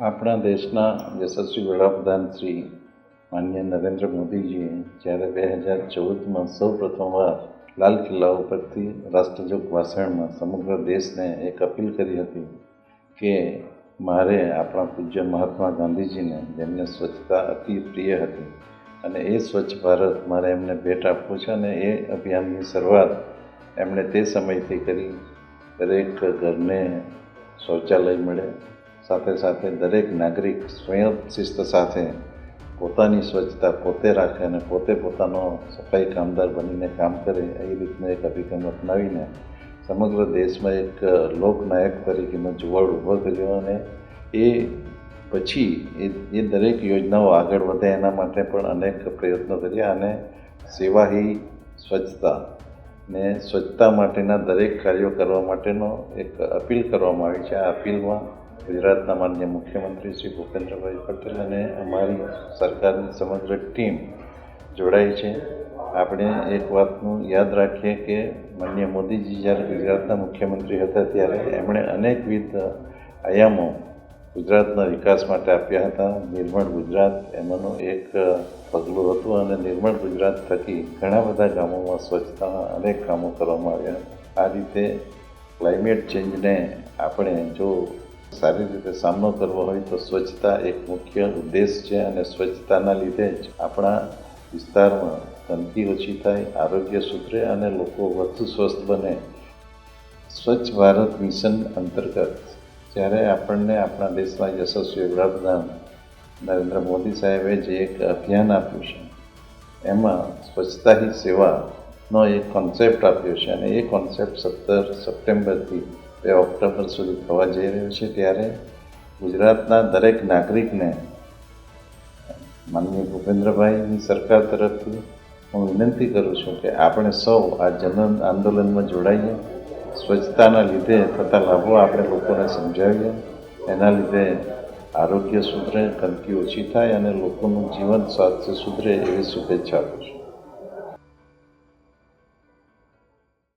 આપણા દેશના યશસ્વી વડાપ્રધાન શ્રી માનનીય નરેન્દ્ર મોદીજીએ જ્યારે 2014માં સૌ પ્રથમવાર લાલ કિલ્લા ઉપરથી રાષ્ટ્રજોગ ભાષણમાં સમગ્ર દેશને એક અપીલ કરી હતી કે મારે આપણા પૂજ્ય મહાત્મા ગાંધીજીને જેમને સ્વચ્છતા અતિ પ્રિય હતી અને એ સ્વચ્છ ભારત મારે એમને ભેટ આપવું છે અને એ અભિયાનની શરૂઆત એમણે તે સમયથી કરી. દરેક ઘરને શૌચાલય મળે, સાથે સાથે દરેક નાગરિક સ્વયં શિસ્ત સાથે પોતાની સ્વચ્છતા પોતે રાખે અને પોતે પોતાનો સફાઈ કામદાર બનીને કામ કરે, એ રીતનો એક અભિગમ અપનાવીને સમગ્ર દેશમાં એક લોકનાયક તરીકેનો જુવાળ ઊભો કર્યો. અને એ પછી એ દરેક યોજનાઓ આગળ વધે એના માટે પણ અનેક પ્રયત્નો કર્યા અને સેવા હી સ્વચ્છતા ને સ્વચ્છતા માટેના દરેક કાર્યો કરવા માટેનો એક અપીલ કરવામાં આવી છે. આ અપીલમાં ગુજરાતના માનનીય મુખ્યમંત્રી શ્રી ભૂપેન્દ્રભાઈ પટેલ અને અમારી સરકારની સમગ્ર ટીમ જોડાઈ છે. આપણે એક વાતનું યાદ રાખીએ કે માનનીય મોદીજી જ્યારે ગુજરાતના મુખ્યમંત્રી હતા ત્યારે એમણે અનેકવિધ આયામો ગુજરાતના વિકાસ માટે આપ્યા હતા. નિર્મળ ગુજરાત એમાંનું એક પગલું હતું અને નિર્મળ ગુજરાત થકી ઘણા બધા ગામોમાં સ્વચ્છતાના અનેક કામો કરવામાં આવ્યા. આ રીતે ક્લાઇમેટ ચેન્જને આપણે જો સારી રીતે સામનો કરવો હોય તો સ્વચ્છતા એક મુખ્ય ઉદ્દેશ છે અને સ્વચ્છતાના લીધે જ આપણા વિસ્તારમાં ગંદકી ઓછી થાય, આરોગ્ય સુધરે અને લોકો વધુ સ્વસ્થ બને. સ્વચ્છ ભારત મિશન અંતર્ગત જ્યારે આપણને આપણા દેશમાં યશસ્વી વડાપ્રધાન નરેન્દ્ર મોદી સાહેબે જે એક અભિયાન આપ્યું છે એમાં સ્વચ્છતા હી સેવાનો એક કોન્સેપ્ટ આપ્યો છે અને એ કોન્સેપ્ટ 17 સપ્ટેમ્બરથી 2 ઓક્ટોબર સુધી થવા જઈ રહ્યો છે. ત્યારે ગુજરાતના દરેક નાગરિકને માનનીય ભૂપેન્દ્રભાઈની સરકાર તરફથી હું વિનંતી કરું છું કે આપણે સૌ આ જન આંદોલનમાં જોડાઈએ, સ્વચ્છતાના લીધે થતા લાભો આપણે લોકોને સમજાવીએ, એના લીધે આરોગ્ય સુધરે, ગંદકી ઓછી થાય અને લોકોનું જીવન સ્વાસ્થ્ય સુધરે એવી શુભેચ્છા આપું છું.